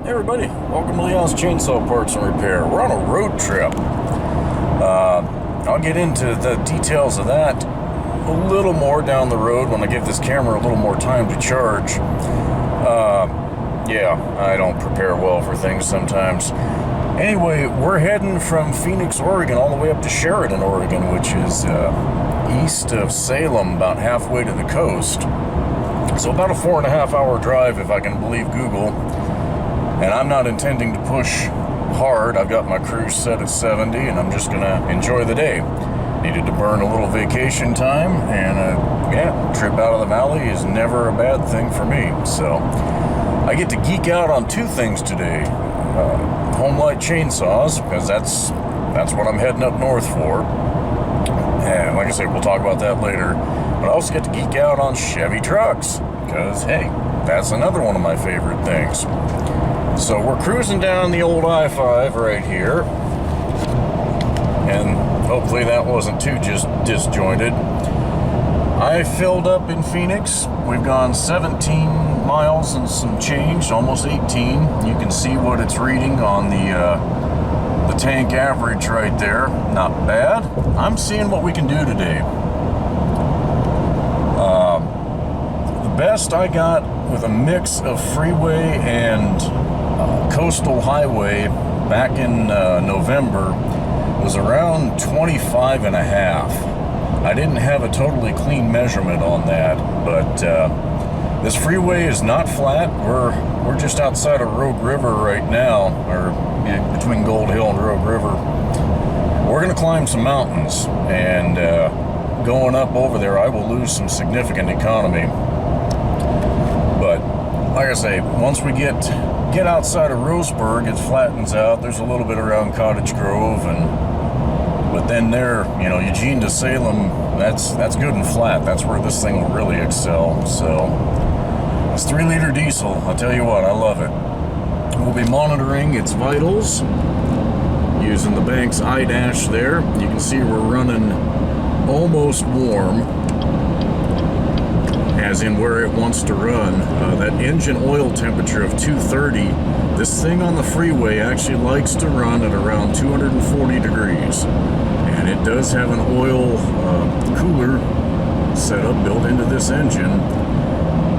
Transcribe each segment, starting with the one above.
Hey everybody, welcome to Leon's Chainsaw Parts and Repair. We're on a road trip. I'll get into the details of that a little more down the road when I give this camera a little more time to charge. Yeah, I don't prepare well for things sometimes. Anyway, we're heading from Phoenix, Oregon, all the way up to Sheridan, Oregon, which is east of Salem, about halfway to the coast. So about a 4.5 hour drive, if I can believe Google. And I'm not intending to push hard. I've got my cruise set at 70, and I'm just gonna enjoy the day. Needed to burn a little vacation time, and yeah, trip out of the valley is never a bad thing for me. So I get to geek out on two things today. Homelite chainsaws, because that's what I'm heading up north for. And like I said, we'll talk about that later. But I also get to geek out on Chevy trucks, because hey, that's another one of my favorite things. So we're cruising down the old I-5 right here, and hopefully that wasn't too just disjointed. I filled up in Phoenix. We've gone 17 miles and some change, almost 18. You can see what it's reading on the tank average right there. Not bad. I'm seeing what we can do today. The best I got with a mix of freeway and coastal highway back in November was around 25 and a half. I didn't have a totally clean measurement on that, but this freeway is not flat. We're just outside of Rogue River right now, or between Gold Hill and Rogue River. We're going to climb some mountains, and going up over there I will lose some significant economy. But like I say, once we get outside of Roseburg, it flattens out. There's a little bit around Cottage Grove, but then there, you know, Eugene to Salem, that's good and flat. That's where this thing will really excel. So it's 3-liter diesel. I'll tell you what, I love it. We'll be monitoring its vitals using the Banks iDash there. You can see we're running almost warm, as in where it wants to run. That engine oil temperature of 230, this thing on the freeway actually likes to run at around 240 degrees. And it does have an oil cooler setup built into this engine,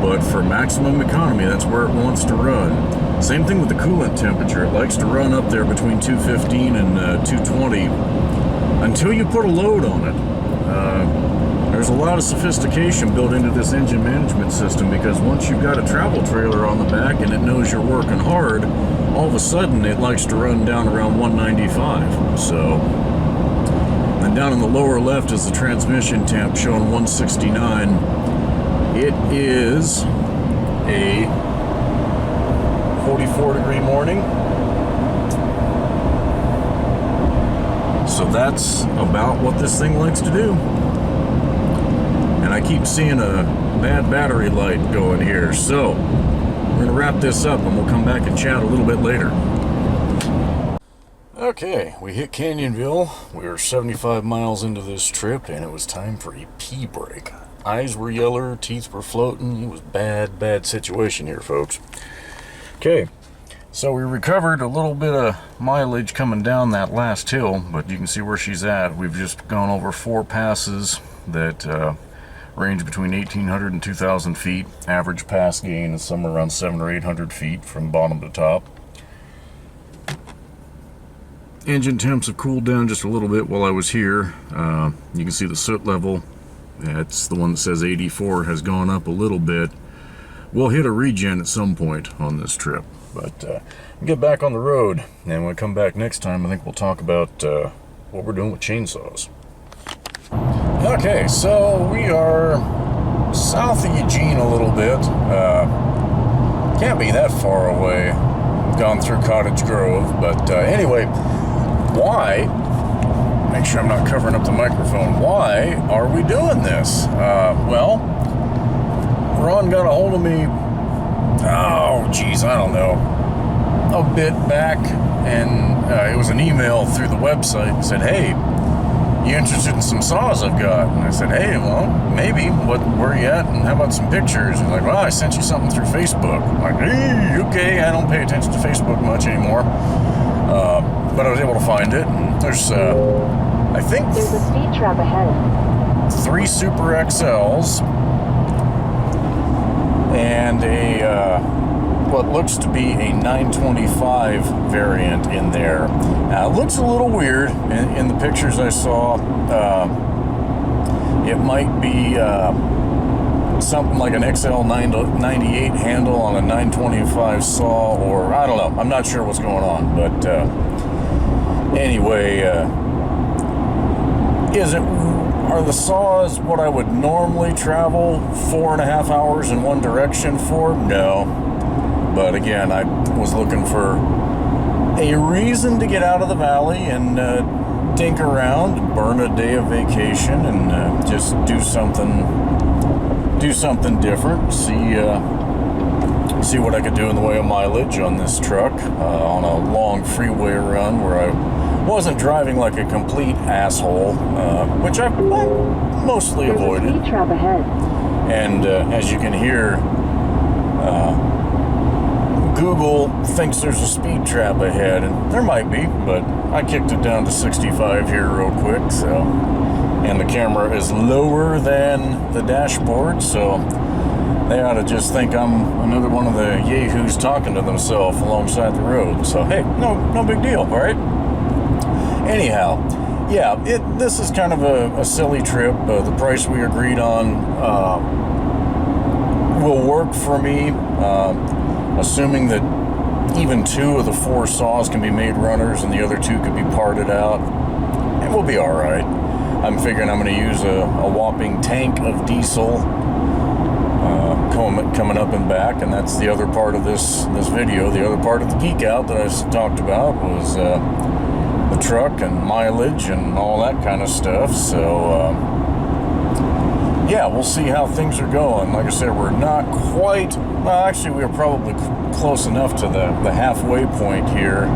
but for maximum economy, that's where it wants to run. Same thing with the coolant temperature. It likes to run up there between 215 and 220 until you put a load on it. There's a lot of sophistication built into this engine management system, because once you've got a travel trailer on the back and it knows you're working hard, all of a sudden it likes to run down around 195. So, and down in the lower left is the transmission temp showing 169. It is a 44-degree morning. So that's about what this thing likes to do. And I keep seeing a bad battery light going here. So we're going to wrap this up and we'll come back and chat a little bit later. Okay, we hit Canyonville. We were 75 miles into this trip, and it was time for a pee break. Eyes were yeller, teeth were floating. It was bad situation here, folks. Okay, so we recovered a little bit of mileage coming down that last hill, but you can see where she's at. We've just gone over 4 passes that range between 1,800 and 2,000 feet. Average pass gain is somewhere around 700 or 800 feet from bottom to top. Engine temps have cooled down just a little bit while I was here. You can see the soot level. That's the one that says 84 has gone up a little bit. We'll hit a regen at some point on this trip. But get back on the road, and when we come back next time, I think we'll talk about what we're doing with chainsaws. Okay, so we are south of Eugene a little bit. Can't be that far away. Gone through Cottage Grove, but anyway, why? Make sure I'm not covering up the microphone. Why are we doing this? Well, Ron got a hold of me, oh geez, I don't know, a bit back, and it was an email through the website and said, hey, you interested in some saws I've got? And I said, hey, well, maybe. Where are you at? And how about some pictures? He's like, well, I sent you something through Facebook. I'm like, hey, okay, I don't pay attention to Facebook much anymore. But I was able to find it. And there's, I think... There's a speed trap ahead. 3 Super XLs. And what looks to be a 925 variant in there. It looks a little weird in the pictures I saw. It might be something like an XL 98 handle on a 925 saw, or I don't know. I'm not sure what's going on, but anyway, are the saws what I would normally travel 4.5 hours in one direction for? No. But again, I was looking for a reason to get out of the valley and dink around, burn a day of vacation, and just do something different. See what I could do in the way of mileage on this truck on a long freeway run where I wasn't driving like a complete asshole, which I mostly avoided. There's a speed trap ahead. And as you can hear, Google thinks there's a speed trap ahead, and there might be, but I kicked it down to 65 here real quick, so, and the camera is lower than the dashboard, so they ought to just think I'm another one of the yahoos talking to themselves alongside the road. So hey, no big deal, all right? Anyhow, yeah, this is kind of a silly trip. The price we agreed on will work for me. Assuming that even 2 of the 4 saws can be made runners and the other 2 could be parted out, it will be all right. I'm figuring I'm going to use a whopping tank of diesel coming up and back, and that's the other part of this video. The other part of the geek out that I talked about was the truck and mileage and all that kind of stuff. So yeah, we'll see how things are going. Like I said, we're not quite, well, actually, we are probably close enough to the halfway point here.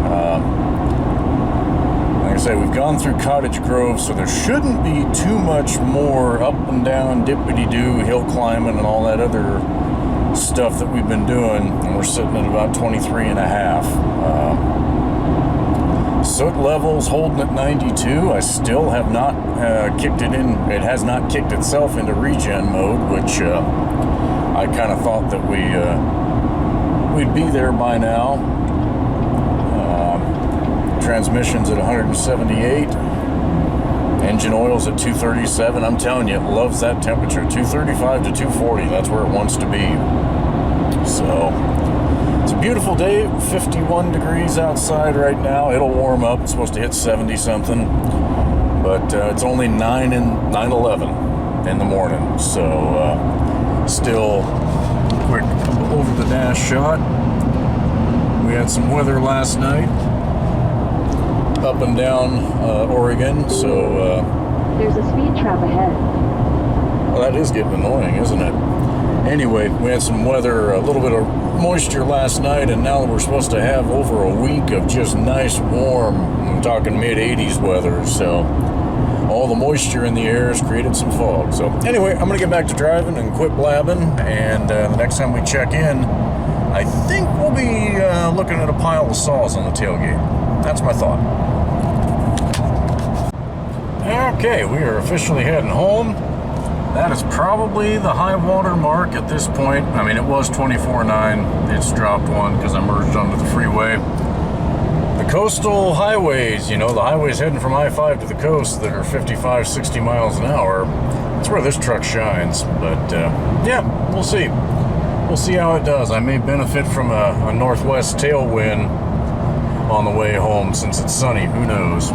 Like I say, we've gone through Cottage Grove, so there shouldn't be too much more up and down, dippity-doo, hill climbing, and all that other stuff that we've been doing. And we're sitting at about 23 and a half. Soot levels holding at 92. I still have not kicked it in. It has not kicked itself into regen mode, which I kind of thought that we'd be there by now. Transmission's at 178. Engine oil's at 237. I'm telling you, it loves that temperature. 235 to 240. That's where it wants to be. So it's a beautiful day, 51 degrees outside right now. It'll warm up. It's supposed to hit 70 something, but it's only 9:11 in the morning. So still quick over the dash shot. We had some weather last night up and down Oregon, so there's a speed trap ahead. Well, that is getting annoying, isn't it? Anyway, we had some weather, a little bit of moisture last night, and now we're supposed to have over a week of just nice, warm, I'm talking mid-80s weather, so all the moisture in the air has created some fog. So anyway, I'm going to get back to driving and quit blabbing, and the next time we check in, I think we'll be looking at a pile of saws on the tailgate. That's my thought. Okay, we are officially heading home. That is probably the high water mark at this point. I mean, it was 24.9. It's dropped 1 because I merged onto the freeway. The coastal highways, you know, the highways heading from I-5 to the coast that are 55, 60 miles an hour, that's where this truck shines. But yeah, we'll see. We'll see how it does. I may benefit from a northwest tailwind on the way home since it's sunny. Who knows?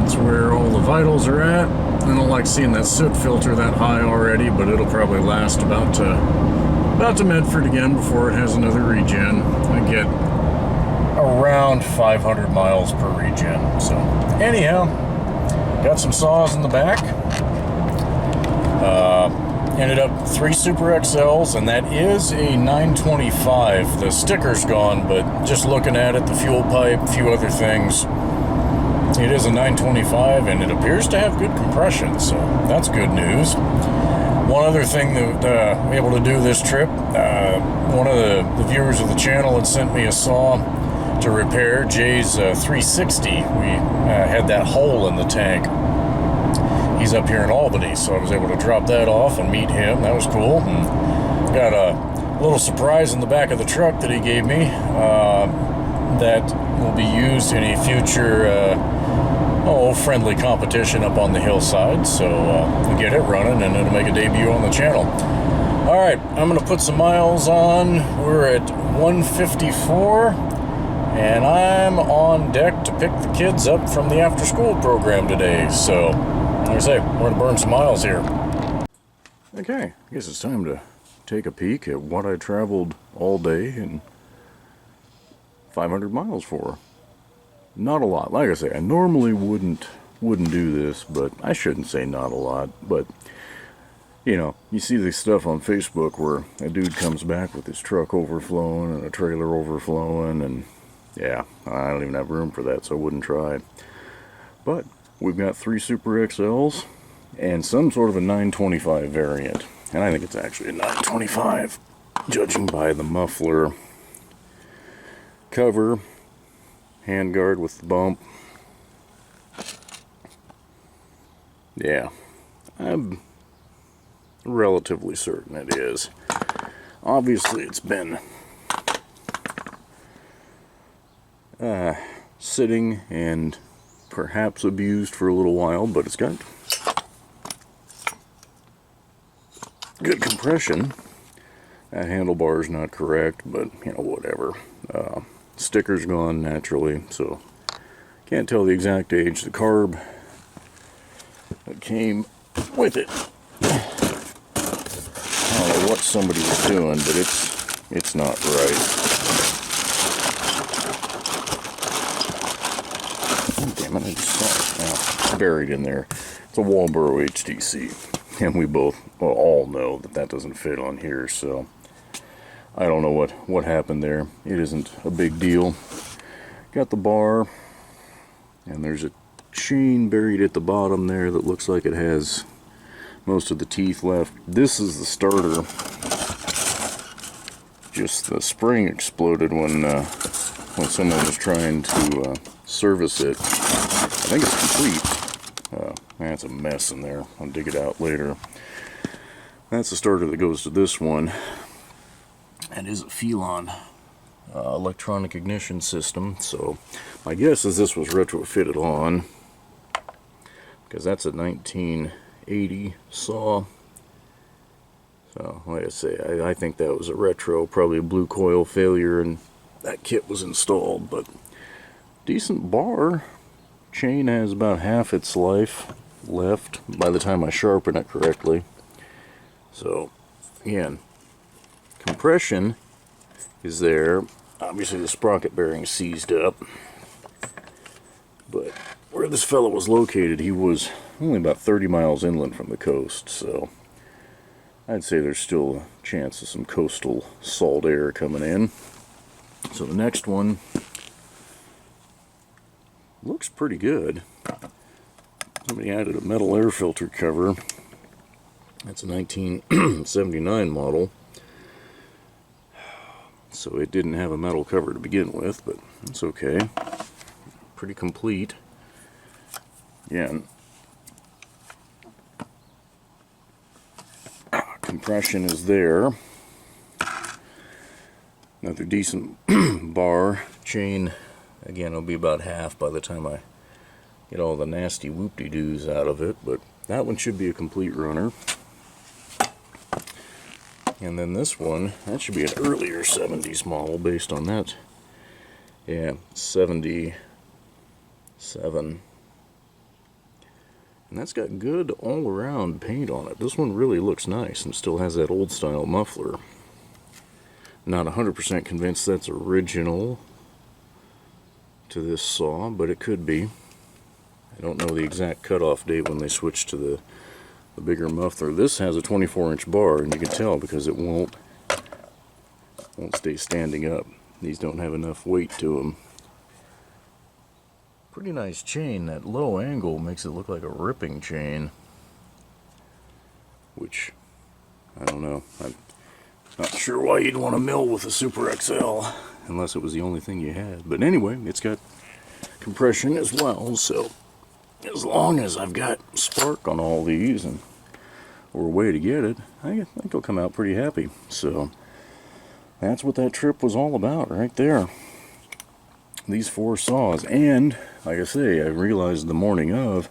That's where all the vitals are at. I don't like seeing that soot filter that high already, but it'll probably last about to Medford again before it has another regen. I get around 500 miles per regen. So anyhow, got some saws in the back. Ended up 3 Super XLs, and that is a 925. The sticker's gone, but just looking at it, the fuel pipe, a few other things, It is a 925 and it appears to have good compression, so that's good news. One other thing that I'm able to do this trip, one of the viewers of the channel had sent me a saw to repair Jay's 360. We had that hole in the tank. He's up here in Albany, so I was able to drop that off and meet him. That was cool. And got a little surprise in the back of the truck that he gave me that will be used in a future friendly competition up on the hillside. So we'll get it running and it'll make a debut on the channel. All right, I'm going to put some miles on. We're at 154. And I'm on deck to pick the kids up from the after-school program today. So, like I say, we're going to burn some miles here. Okay, I guess it's time to take a peek at what I traveled all day and 500 miles for. Not a lot. Like I say, I normally wouldn't do this, but I shouldn't say not a lot. But, you know, you see this stuff on Facebook where a dude comes back with his truck overflowing and a trailer overflowing, and yeah, I don't even have room for that, so I wouldn't try. But we've got 3 Super XLs and some sort of a 925 variant. And I think it's actually a 925, judging by the muffler cover, handguard with the bump. Yeah, I'm relatively certain it is. Obviously, it's been sitting and perhaps abused for a little while, but it's got good compression. That handlebar is not correct, but you know, whatever. Sticker's gone naturally, so can't tell the exact age. The carb that came with it, I don't know what somebody was doing, but it's not right. Damn it, I just saw it. Buried in there. It's a Walboro HTC, and we both all know that doesn't fit on here, so I don't know what happened there. It isn't a big deal. Got the bar, and there's a chain buried at the bottom there that looks like it has most of the teeth left. This is the starter. Just the spring exploded when someone was trying to service it. I think it's complete. That's a mess in there. I'll dig it out later. That's the starter that goes to this one. And is a Phelon electronic ignition system. So my guess is this was retrofitted on, because that's a 1980 saw. So like I say, I think that was a retro, probably a blue coil failure, and that kit was installed. But decent bar. Chain has about half its life left by the time I sharpen it correctly. So again, compression is there. Obviously the sprocket bearing seized up, but where this fellow was located, he was only about 30 miles inland from the coast, so I'd say there's still a chance of some coastal salt air coming in. So the next one looks pretty good. Somebody added a metal air filter cover. That's a 1979 model. So it didn't have a metal cover to begin with, but it's okay. Pretty complete. Again, compression is there. Another decent bar. Chain, again, will be about half by the time I get all the nasty whoop-de-doos out of it, but that one should be a complete runner. And then this one, that should be an earlier 70s model based on that. Yeah, 77. And that's got good all-around paint on it. This one really looks nice and still has that old-style muffler. Not 100% convinced that's original to this saw, but it could be. I don't know the exact cutoff date when they switched to the bigger muffler. This has a 24-inch bar, and you can tell because it won't stay standing up. These don't have enough weight to them. Pretty nice chain. That low angle makes it look like a ripping chain, which, I don't know. I'm not sure why you'd want to mill with a Super XL unless it was the only thing you had. But anyway, it's got compression as well, so as long as I've got spark on all these and or a way to get it, I think it'll come out pretty happy. So that's what that trip was all about right there. These 4 saws. And like I say, I realized the morning of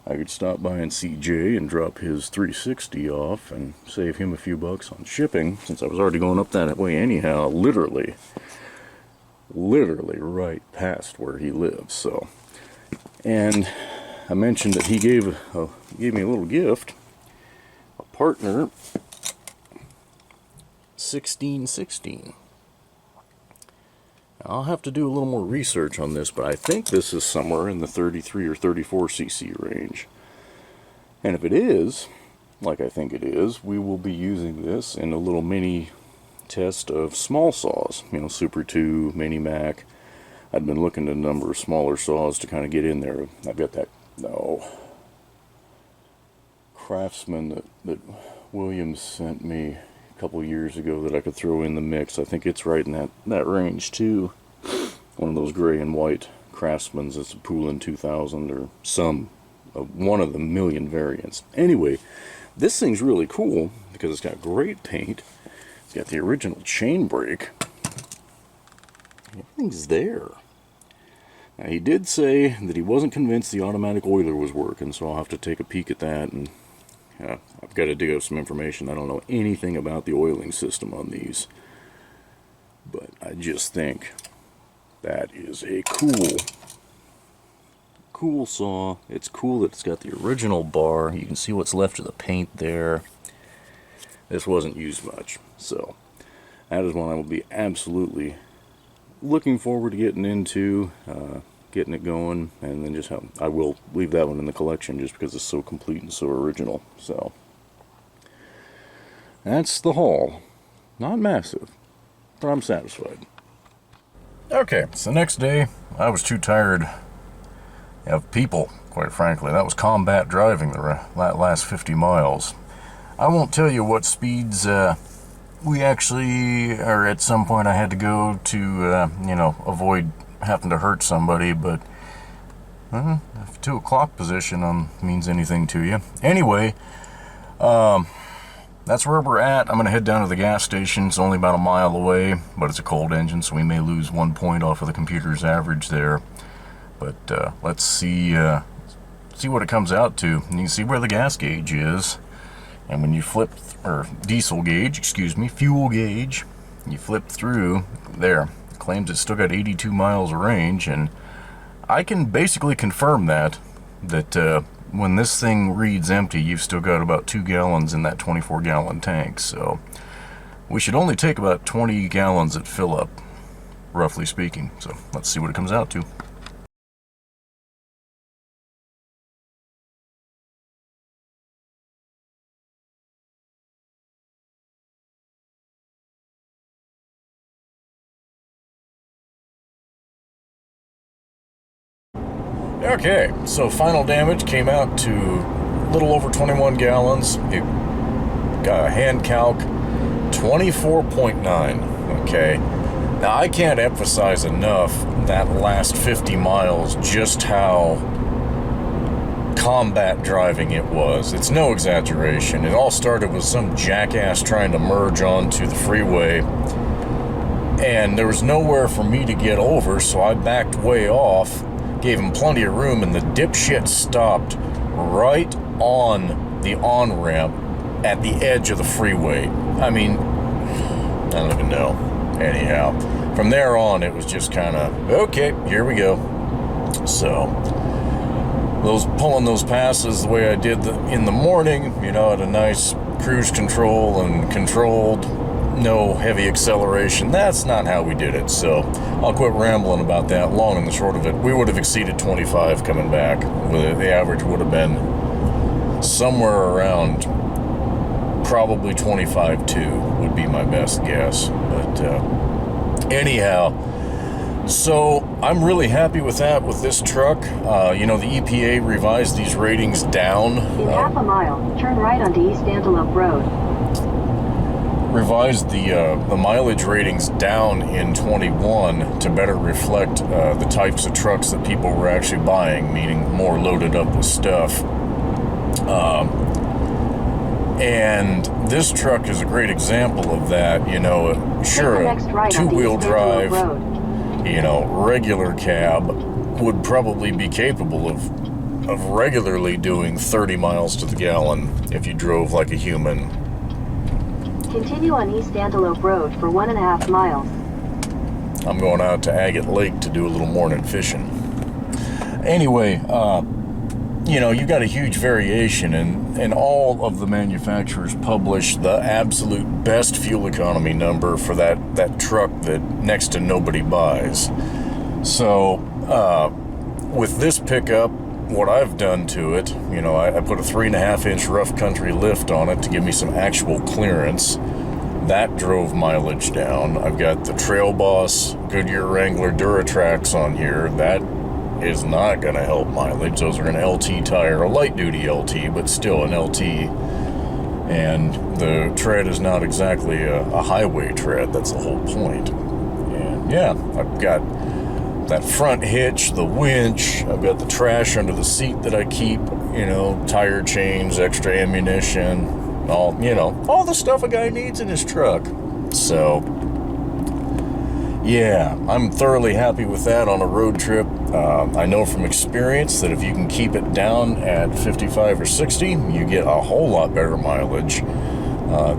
I could stop by and see Jay and drop his 360 off and save him a few bucks on shipping, since I was already going up that way anyhow, literally right past where he lives. So, and I mentioned that he gave me a little gift, a partner 1616. I'll have to do a little more research on this, but I think this is somewhere in the 33 or 34 cc range. And if it is, like I think it is, we will be using this in a little mini test of small saws. You know, Super 2, Mini Mac. I'd been looking at a number of smaller saws to kind of get in there. I've got that, Craftsman that Williams sent me a couple years ago that I could throw in the mix. I think it's right in that range too. One of those gray and white Craftsmans. It's a Poulin 2000 or one of the million variants. Anyway, this thing's really cool because it's got great paint. It's got the original chain brake. Everything's there. Now, he did say that he wasn't convinced the automatic oiler was working, so I'll have to take a peek at that, and I've got to dig up some information. I don't know anything about the oiling system on these, but I just think that is a cool saw. It's cool that it's got the original bar. You can see what's left of the paint there. This wasn't used much, so that is one I will be absolutely looking forward to getting into, getting it going, and then I will leave that one in the collection just because it's so complete and so original. So that's the haul. Not massive, but I'm satisfied. Okay, so the next day I was too tired of people, quite frankly. That was combat driving the last 50 miles. I won't tell you what speeds we actually, or at some point I had to go to, avoid having to hurt somebody, but if 2 o'clock position means anything to you. Anyway, that's where we're at. I'm going to head down to the gas station. It's only about a mile away, but it's a cold engine, so we may lose 1 point off of the computer's average there. But let's see what it comes out to. And you can see where the gas gauge is. And when you flip, or diesel gauge, excuse me, fuel gauge, you flip through there, it claims it's still got 82 miles of range, and I can basically confirm that when this thing reads empty, you've still got about 2 gallons in that 24-gallon tank. So we should only take about 20 gallons at fill up, roughly speaking. So let's see what it comes out to. Okay, so final damage came out to a little over 21 gallons. It got a hand calc 24.9. Okay, now I can't emphasize enough that last 50 miles just how combat driving it was. It's no exaggeration. It all started with some jackass trying to merge onto the freeway, and there was nowhere for me to get over, so I backed way off. Gave him plenty of room, and the dipshit stopped right on the on-ramp at the edge of the freeway. I mean, I don't even know. Anyhow, from there on, it was just kind of, okay, here we go. So, pulling those passes the way I did in the morning, at a nice cruise control and controlled, no heavy acceleration. That's not how we did it, so I'll quit rambling about that. Long and the short of it, we would have exceeded 25 coming back. The average would have been somewhere around probably 25.2 would be my best guess. But anyhow, So I'm really happy with that with this truck. You know, the EPA revised these ratings down. In half a mile, turn right onto East Antelope Road. Revised the mileage ratings down in 21 to better reflect the types of trucks that people were actually buying, meaning more loaded up with stuff. And this truck is a great example of that. You know, sure, a two-wheel drive, you know, regular cab would probably be capable of regularly doing 30 miles to the gallon if you drove like a human. Continue on East Antelope Road for 1.5 miles. I'm going out to Agate Lake to do a little morning fishing. Anyway, you know, you got a huge variation, and all of the manufacturers publish the absolute best fuel economy number for that truck that next to nobody buys. So, with this pickup, what I've done to it, you know, I put a 3.5-inch rough country lift on it to give me some actual clearance. That drove mileage down. I've got the Trail Boss Goodyear Wrangler Duratrax on here. That is not going to help mileage. Those are an LT tire, a light-duty LT, but still an LT. And the tread is not exactly a highway tread. That's the whole point. And yeah, I've got that front hitch, the winch. I've got the trash under the seat that I keep, you know, tire chains, extra ammunition, all, you know, all the stuff a guy needs in his truck. So, yeah, I'm thoroughly happy with that on a road trip. I know from experience that if you can keep it down at 55 or 60, you get a whole lot better mileage.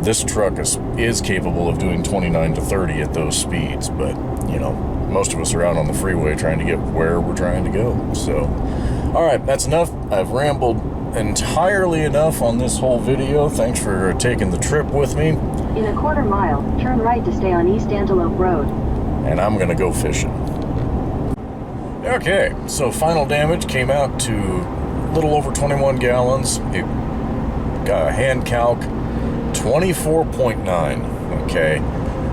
This truck is capable of doing 29 to 30 at those speeds, but, you know, most of us are out on the freeway trying to get where we're trying to go. So, all right, that's enough. I've rambled entirely enough on this whole video. Thanks for taking the trip with me. In a 1/4 mile, turn right to stay on East Antelope Road. And I'm going to go fishing. Okay, so final damage came out to a little over 21 gallons. It got a hand calc 24.9. Okay.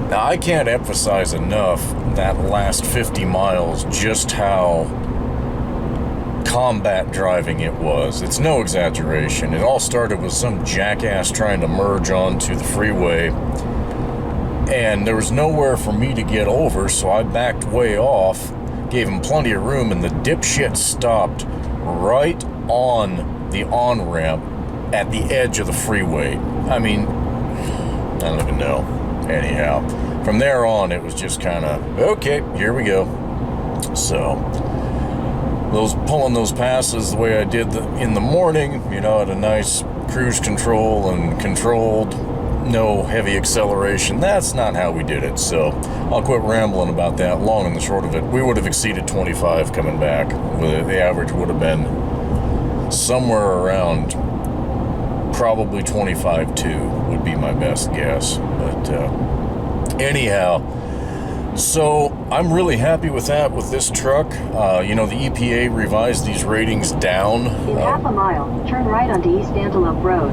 Now, I can't emphasize enough that last 50 miles just how combat driving it was. It's no exaggeration. It all started with some jackass trying to merge onto the freeway, and there was nowhere for me to get over, so I backed way off, gave him plenty of room, and the dipshit stopped right on the on-ramp at the edge of the freeway. I mean, I don't even know. Anyhow, from there on, it was just kind of, okay, here we go. So, pulling those passes the way I did in the morning, you know, at a nice cruise control and controlled, no heavy acceleration. That's not how we did it. So, I'll quit rambling about that. Long and the short of it, we would have exceeded 25 coming back. The average would have been somewhere around probably 25.2 would be my best guess. But anyhow, so I'm really happy with that with this truck. You know, the EPA revised these ratings down. In half a mile, turn right onto East Antelope Road.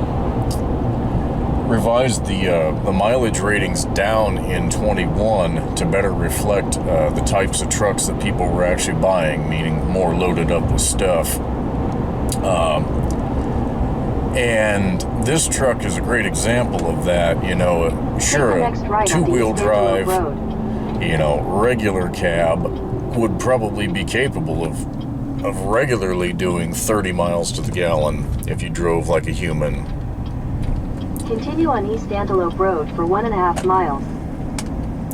Revised the mileage ratings down in 21 to better reflect the types of trucks that people were actually buying, meaning more loaded up with stuff. And this truck is a great example of that. You know, sure, a two-wheel drive, you know, regular cab would probably be capable of regularly doing 30 miles to the gallon if you drove like a human. Continue on East Antelope Road for 1.5 miles.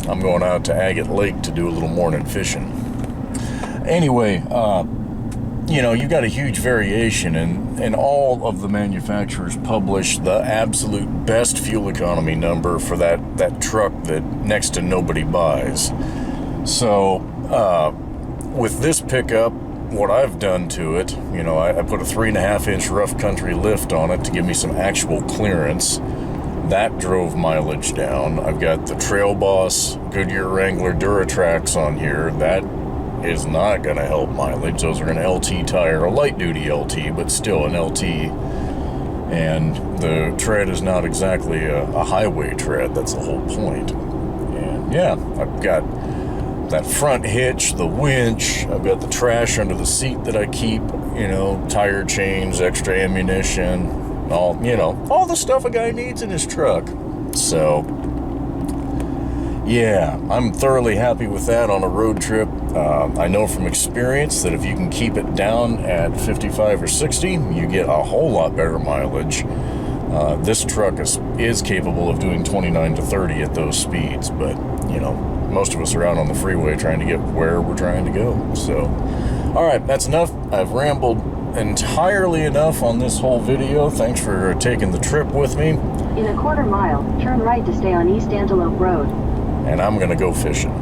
I'm going out to Agate Lake to do a little morning fishing. Anyway, you know, you got a huge variation, and all of the manufacturers publish the absolute best fuel economy number for that truck that next to nobody buys. So, with this pickup, what I've done to it, you know, I put a 3.5-inch rough country lift on it to give me some actual clearance. That drove mileage down. I've got the Trail Boss Goodyear Wrangler Duratrax on here. That is not going to help mileage. Those are an LT tire, a light-duty LT, but still an LT. And the tread is not exactly a highway tread. That's the whole point. And yeah, I've got that front hitch, the winch. I've got the trash under the seat that I keep, you know, tire chains, extra ammunition, all, you know, all the stuff a guy needs in his truck. So, yeah, I'm thoroughly happy with that on a road trip. I know from experience that if you can keep it down at 55 or 60, you get a whole lot better mileage. This truck is capable of doing 29 to 30 at those speeds, but, you know, most of us are out on the freeway trying to get where we're trying to go. So, all right, that's enough. I've rambled entirely enough on this whole video. Thanks for taking the trip with me. In a quarter mile, turn right to stay on East Antelope Road. And I'm going to go fishing.